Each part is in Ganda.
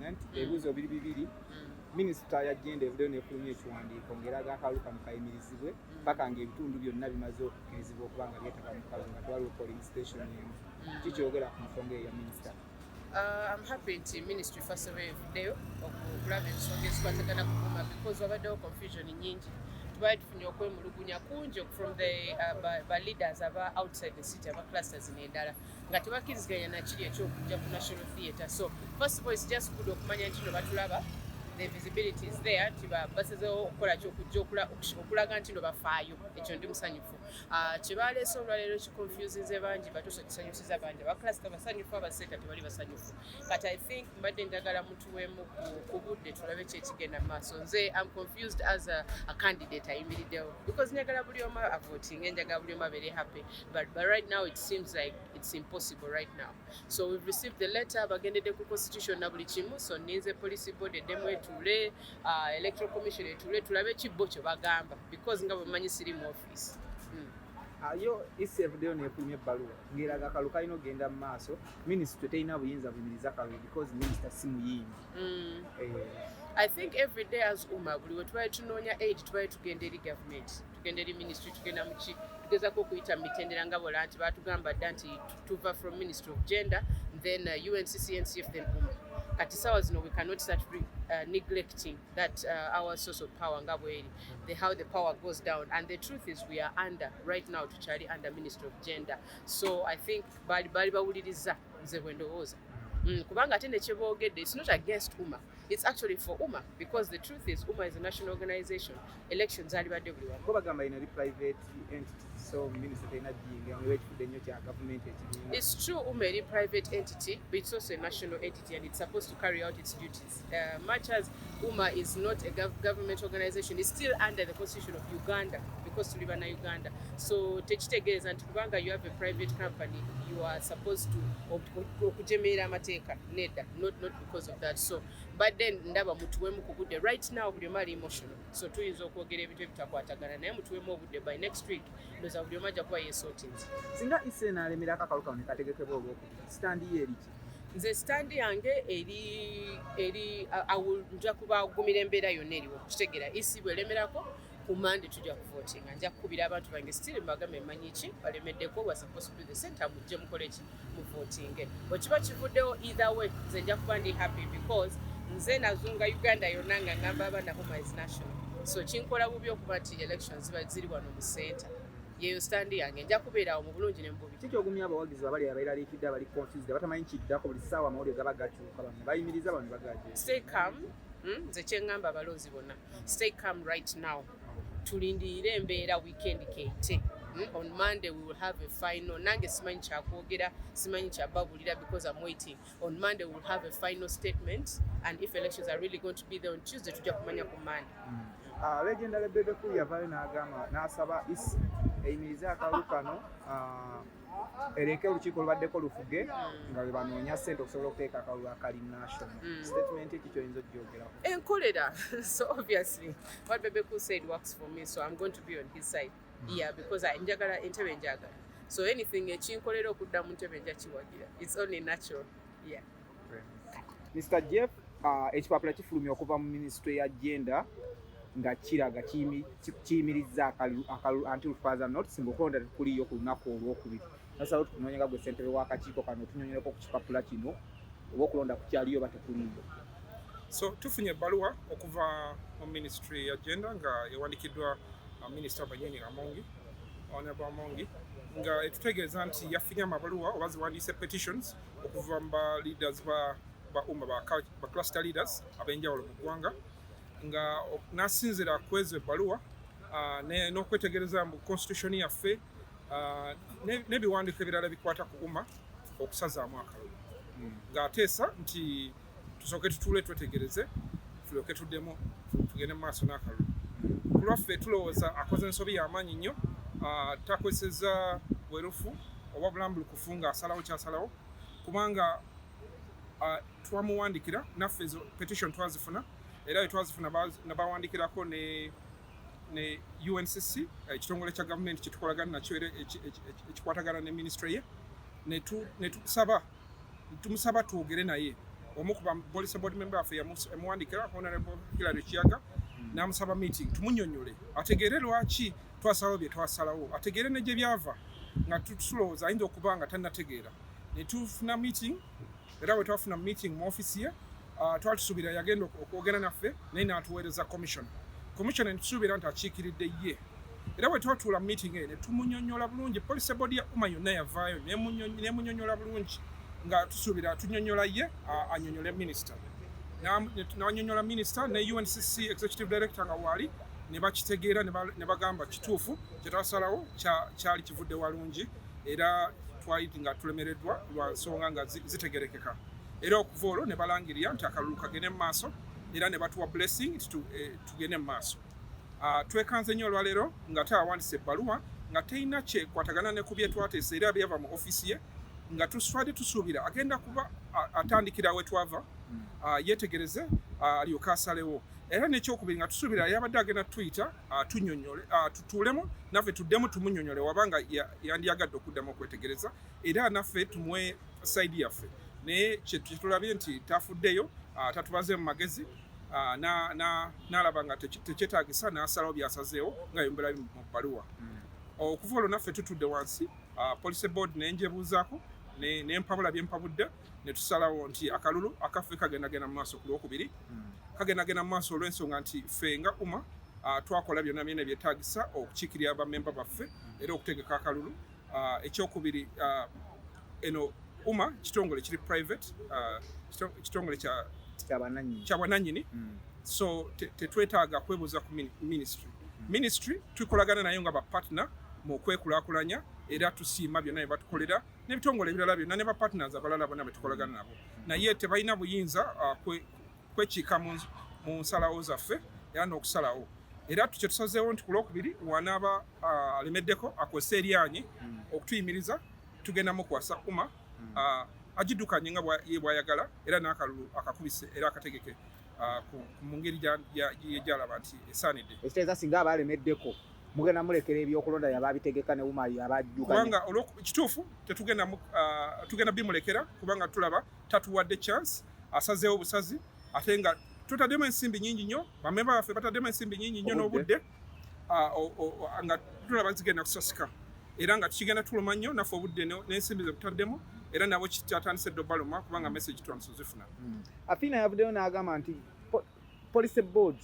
government ebibuuzo bibiri minisita yagenda evideo n'efulumya ekiwandiiko ng'eraga akalulu kano kayimirizibwe paka ng'ebitundu byonna bimaze okukkirizibwa okuba nga byetaba mu kalulu nga twaliwo polling station emu kikyogera ku nsonga eyo ya minisita. I'm happy nti ministry first of all video okulaba ensonga ezikwatagana ku Uma because wabaddewo confusion nyingi tubaye tufunye okwemulugunya kungi from the ba leaders aba outside the city aba clusters n'endala nga tebakkiriziganya nakiri ekyokujja ku national theatre. So first of all it's just good okumanya nti no batulaba the visibility is there tiba basezewo okukola kyokujja okulaga nti no bafaayo ekyo ndi musanyufu. Kyebaleese olwaleero kiconfusinze bangi batuusa kisanyusiza bangi abaklasita basanyufu abasenta tebali basanyufu but I think mbadde njagala mutuweemu ku budde tulabe kyekigenda mu maaso. Nze I'm confused as a candidate ayimiriddewo because njagala buli omu avoting njagala buli omu abeere happy but right now it seems like it's impossible right now. So we've received the letter bagendedde ku constitution na buli kimu so ninze police board eddemu etule electoral commission etule tulabe ekibbo kye bagamba because nga bwemanyi siri mu office. Yo isevdeo n'efulumya ebbaluwa ng'eraga akalulu kalina ogenda mu maaso minisitule terina buyinza buyimiriza akalulu because minisita si muyimbi. I think every day as Uma buli we tubaye tunoonya aid tubaye tugenda eri government tugenda eri ministry tugenda muki tugezaako okuyita mitendera nga bola nti batugamba dda nti tuva from ministry of gender then UNCCNCF then Uma kati sawa zino we cannot start neglecting that our source of power nga bweri how the power goes down and the truth is we are under right now tukyali under ministry of gender. So I think bali bawuliriza nze bwe ndowooza kubanga ate nekyeboogedde it's not against Uma it's actually for Uma because the truth is Uma is a national organization elections alibadde buli wamu bagamba ina private entity so minister terina jinga wekifudde nnyo kya government ekibiina. It's true Uma is a private entity but it's also a national entity and it's supposed to carry out its duties. Much as Uma is not a government organization it's still under the constitution of Uganda because tuliba na Uganda so tekitegeeza nti kubanga you have a private company you are supposed to okujemerera amateeka nedda not because of that. So but then ndaba mutuwemu ku budde right now buli omu ali emotional so tuyinza okwogera ebintu ebitakwatagana naye mutuwemu obudde by next week ndoza buli omu ajja kuba yeesootinze. Singa ise n'alemerako akalu kano ne kategekebwa olwokubiri standi ye eriki? Nze standi yange eri nja kubagumira embeera yonna eriwo kitegeera isi bwelemerako ku Monday tujja kuvotinga nja kukubira abantu bange still mbagambe mmanyi ki balemeddeko was supposed to be the center mujje mukole ki muvotinge bwekiba kivuddewo either way nze nja kuba ndi happy because nze nazunga Uganda yonna nga ngamba abaana Uma is national so kinkola bubi okuba nti elections ziba ziri wano mu center yeyo standi yange nja kubeerawo mu bulungi ne mu bubi. Kiki ogumya abawagizi abali abeeraliikidde abali confused batamanyi kiddako buli ssaawa amawulire gaba gakyuka bano bayimiriza bano bagaje. Stay calm nze kyengamba abalonzi bonna stay calm right now tulindiire embeera weekend keite. On Monday we will have a final. Nange simanyi kyakwogera simanyi kyababulira because I'm waiting. On Monday we will have a final statement and if elections are really going to be there on Tuesday tujja kumanya ku Monday. Legendary Bebe Kulu yavaayo n'agamba n'asaba isi eyimiriza akalulu kano ereke olukiiko lubaddeko lufuge nga bwe banoonya ssente okusobola okuteeka akalulu akali national. Statement eki kyoyinza okugyogerako? Enkolera. So obviously what Bebe Kulu said works for me so I'm going to be on his side. Yeah, because I njagala entebe njagala. So anything ekinkolera okudda mu ntebe nja kiwagira. It's only natural. Yeah. Mr. Jeff, ekipapula kifulumya okuva mu ministry ya gender nga kiraga kiyimirizza akalulu until further notice ng'okulonda kuliyo ku lunaku olwokubiri. Nasalawo tukunoonya nga gwe ssentebe w'akakiiko kano otunyonyereko ku kipapula kino oba okulonda kukyaliyo oba tekuliyo. So tufunye ebbaluwa okuva mu ministry ya gender nga ewandikiddwa Minister Banyeni Honorable Amongi nga etutegeeza nti yafunye amabaluwa oba ziwandiise petitions okuva mu leaders ba Uma ba cluster leaders ab'enjawulo mu ggwanga nga nasinzira kwezo ebbaluwa n'okwetegereza mu constitution yaffe n'ebiwandiiko ebirala bikwata ku Uma okusazaamu akalulu ng'ateesa nti tusooke tutuule twetegereze tulyoke tuddemu tugende mu maaso n'akalulu. Kulwaffe tulowooza akoze ensobi y'amaanyi nnyo takozesezza bwerufu oba bulambulukufu ng'asalawo kyasalawo kubanga twamuwandikira naffe ezo petition twazifuna era twazifuna nabawandikirako ne UNCC ekitongole kya gavumenti kitukolagana nakyo era ekikwatagana ne ministry ye tumusaba twogere naye omu ku police board member affe yamuwandikira Honorable Kirabiika n'amusaba meeting tumunyonyole ategeere lwaki twasalawo bye twasalawo ategeere ne gye byava nga tusulowooza ayinza okuba nga tannategeera ne tufuna meeting era bwe twafuna meeting mu office ye twali tusuubira yagenda okwogera naffe naye n'atuweereza commission ne tusuubira nti akiikiridde ye era bwe twatuula mu meeting eyo ne tumunyonyola bulungi police board ya Umma yonna yavaayo nemunyonyola bulungi nga tusuubira tunyonyola ye anyonyole minister n'anyonyola minister ne UNCC executive director nga waali ne bakitegeera ne bagamba kituufu kye twasalawo kyali kivudde walungi era twali nga tulemereddwa lwa nsonga nga zitegerekeka era okuva olwo ne balangirira nti akalulu kagende mu maaso era ne batuwa blessing tugende mu maaso twekanze nnyo olwaleero nga tawandise ebbaluwa nga terina kyekwatagana ne ku bye twateesa era byava mu ofisi ye nga tuswadde tusuubira agenda kuba atandikira we twava yeetegereze alyoke asalewo era nekyokubiri nga tusuubira yabadde agenda tuyita tunyonyole tutuulemu naffe tuddemu tumunyonyole wabanga yandiyagadde okuddamu okwetegereza era naffe tumuwe saidi yaffe naye kyetulabye nti tafuddeyo tatubaze mu magezi n'alaba nga tekyetaagisa n'asalawo byasazeewo nga yombera mu bbaluwa okuva olwo naffe tutudde wansi police board nenjebuuzaako nempabula byempabudde ne tusalawo nti akalulu akaffe kagendagenda mu maaso ku lwokubiri kagendagenda mu maaso olw'ensonga nti ffe nga Umma twakola byonna byonna byetaagisa okukiikirira bammemba baffe era okutegeka akalulu ekyokubiri eno Umma kitongole kiri private kitongole kyabwanannyini so tetwetaaga kwebuuza ku ministry tukolagana nayo nga bapartner mu kwekulaakulanya era tusiima byonna bye batukolera n'ebitongole ebirala byonna ne bapartners abalala bonna betukolagana nabo naye tebalina buyinza kwekiika mu nsalawo zaffe era n'okusalawo era kye tusazeewo nti ku lwokubiri wanaaba alemeddeko akozesa eryanyi okutuyimiriza tugenda mukwasa Umma agiddukanye nga bw'ayagala era n'akalulu akakubise era akategeke mu ngeri gyalaba nti esaanidde ekitegeeza singa abaalemeddeko mugenda mulekera ebyokulonda yababitegeka ne Umma yabaddukanye kubanga kituufu tugenda bimulekera kubanga tulaba tatuwadde chance asazeewo obusazi ate nga tutaddemu ensimbi nyingi nnyo bamemba baffe bataddemu ensimbi nyingi nnyo n'obudde nga tulaba zigenda kusasika era nga tukigenda tuluma nnyo naffe obudde n'ensimbi ze butaddemu era nabo kitatandise ddo baluma kubanga message twamusozifuna Afina yavuddeyo n'agamba nti police board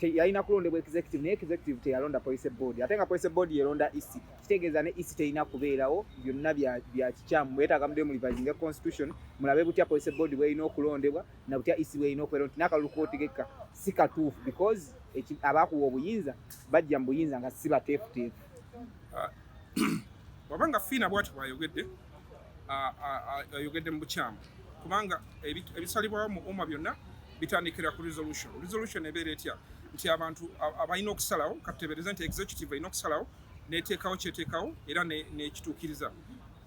yalina kulondebwa executive naye executive teyalonda police board ate nga police board yelonda isi kitegeeza ne isi terina kubeerawo byonna bya kikyamu bwetaaga mudde mu revising constitution mulabe butya police board bweyina okulondebwa na butya isi bweyina okubeera nti n'akalulu kootegeka si katuufu because abaakuwa obuyinza bajja mu buyinza nga si bateefuteefu wabanga Fiina bwati bwayogedde ayogedde mu bukyamu kubanga ebisalibwawo mu Umma byonna bitandikira ku resolution ebeera etya nti abantu abalina okusalawo katutebereze nti executive alina okusalawo neteekawo kyeteekawo era nekituukiriza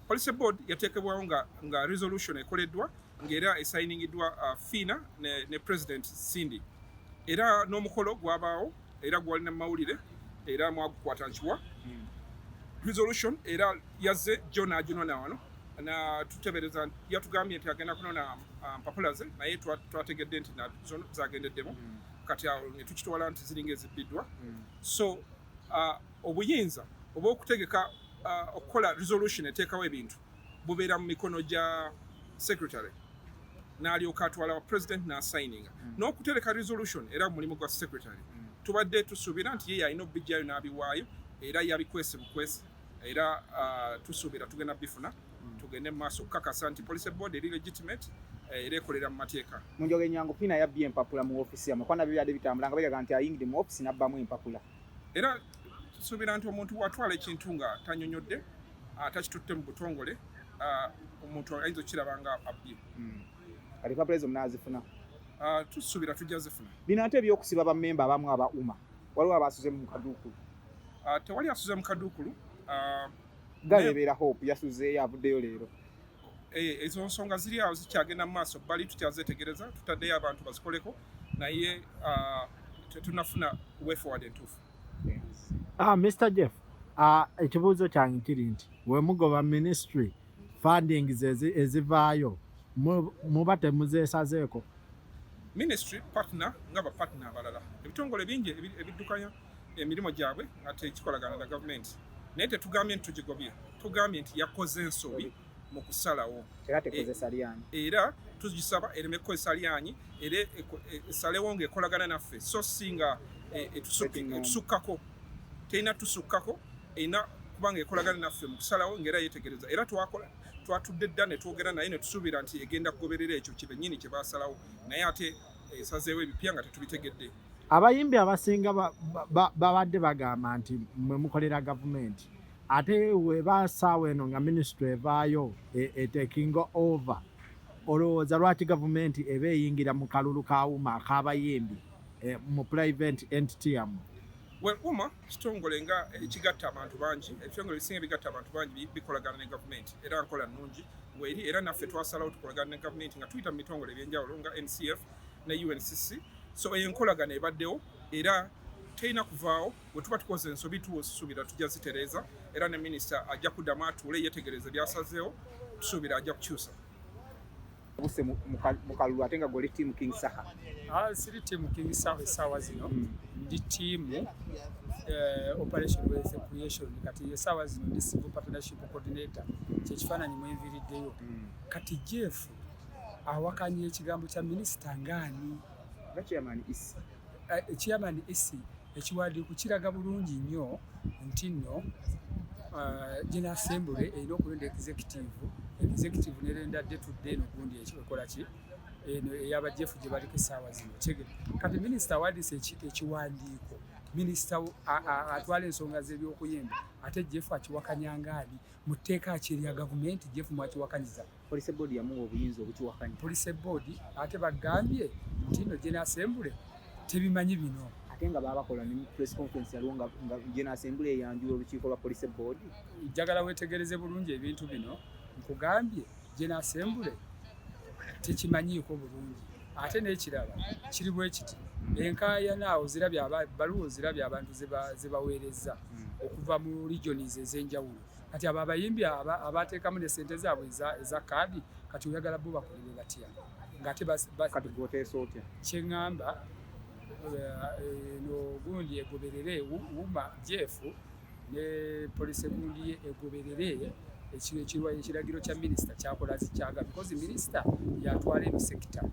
police board yateekebwawo nga resolution ekoleddwa ng'era esayiningiddwa Fiina ne president Sindi era n'omukolo gwabaawo era gwalina mu mawulire era mwagukwata nkiwa resolution era yazze John aginona wano na tutebereza yatugambye nti agenda kunona mpapula ze naye twategedde nti nazo zagendeddemu kati awo ne tukitwala nti ziringa ezibbiddwa so obuyinza oba okutegeka okukola resolution eteekawo ebintu bubeera mu mikono gya secretary n'alyoka atwala wa president n'assigninga n'okutereka resolution era mulimu gwa secretary tubadde tusuubira nti ye alina obbijjayo n'abiwaayo era yabikwese bukwese era tusuubira tugenda bifuna tugende mu maaso okukakasa nti police board eri legitimate era ekolera mu mateeka munjoge nyangu Fiina yabbye empapula mu ofisi yamwe kwana byadde bitambula nga begaga nti ayingidde mu ofisi n'abbamu empapula era tusuubira nti omuntu watwala ekintu nga tanyonyodde atakitutte mu butongole omuntu ayinza okukiraba nga abbye kati empapula ezo munaazifuna tusuubira tujja zifuna bino ate ebyokusiba bammemba abamu aba Umma waliwo abasuze mu kaduukulu tewali asuze mu kaduukulu galebeera Hope yasuzeeyo avuddeyo leero ezo nsonga ziri awo zikyagenda mu maaso bali tukyazeetegereza tutaddeyo abantu bazikoleko naye tetunafuna way forward entuufu Mr. Jeff ekibuuzo kyange kiri nti we mugoba ministry fundings ezivaayo muba temuzeesazeeko. Ministry partner ngaba partner abalala ebitongole bingi ebiddukanya emirimu gyabwe nga tekikolagana na gavumenti naye tetugambye nti tugigobye tugambye nti yakoze ensobi mu kusalawo era tugisaba ereme kukozesa lyanyi era esalewo ng'ekolagana naffe so singa etusukkako terina tusukkako erina kubanga ekolagana naffe mu kusalawo ng'era yeetegereza era twatudde dda ne twogera naye ne tusuubira nti egenda kugoberera ekyo kibennyini kye baasalawo naye ate esazeewo ebipya nga tetubitegedde. Abayimbi abasinga babadde bagamba nti mwe mukolera gavumenti ate weba saawa eno nga minisitule evaayo etekinga over olowooza lwaki gavumenti eba eyingira mu kalulu kawuma ak'abayimbi mu private entity yammwe? Well, UMA kitongole nga ekigatta abantu bangi ebitongole bisinga bigatta abantu bangi bikolagana ne gavumenti era nkola nnungi weri era naffe twasalawo tukolagana ne gavumenti nga tuyita mu bitongole ebyenjawulo nga NCF ne UNCC so enkolagana ebaddewo era terina kuvaawo bwe tuba tukoze ensobi tusuubira tujja zitereeza era ne minisita ajja kuddamu atuule yeetegereza byasazeewo tusuubira ajja kukyusa. Buse mu kalulu ate nga gole tiimu King Saha. Siri tiimu King Saha essaawa zino ndi tiimu operation wealth creation kati essaawa zino ndi civil partnership coordinator kyekifaananyi mwenviriddeyo kati Jeff awakanya ekigambo kya minisita ngaani chairman isi ekiwandiiko kiraga bulungi nnyo nti nno General Assembly erina okulonda executive nerenda day to day nokundi ekikola ki eno eyabajefu gye baliko essaawa zino kati minisita awandiise ekiwandiiko minisita atwala ensonga z'ebyokuyimba ate jefu akiwakanyangaani mu tteeka ki erya gavumenti jefu mwakiwakanyiza police board yamuwa obuyinza obukiwakanya police board ate bagambye nti no General Assembly tebimanyi bino ate nga babakola ne press conference yaliwo nga General Assembly eyanjula olukiiko lwa police board. Njagala weetegereze bulungi ebintu bino nkugambye General Assembly tekimanyiiko bulungi ate n'ekirala kiri bwe kiti enkaayana awo baluwo zirabye abantu ze baweereza okuva mu regions ez'enjawulo kati abo abayimbi abateekamu ne ssente zaabwe eza kaadi kati oyagala bo bakolere batya ng'ate kati gwoteesa otya kyeŋŋamba no gundi egoberere UMA Jeff ne police gundi ye egoberere ekiragiro kya minisita kyakola kyaga because minisita yatwala eno sector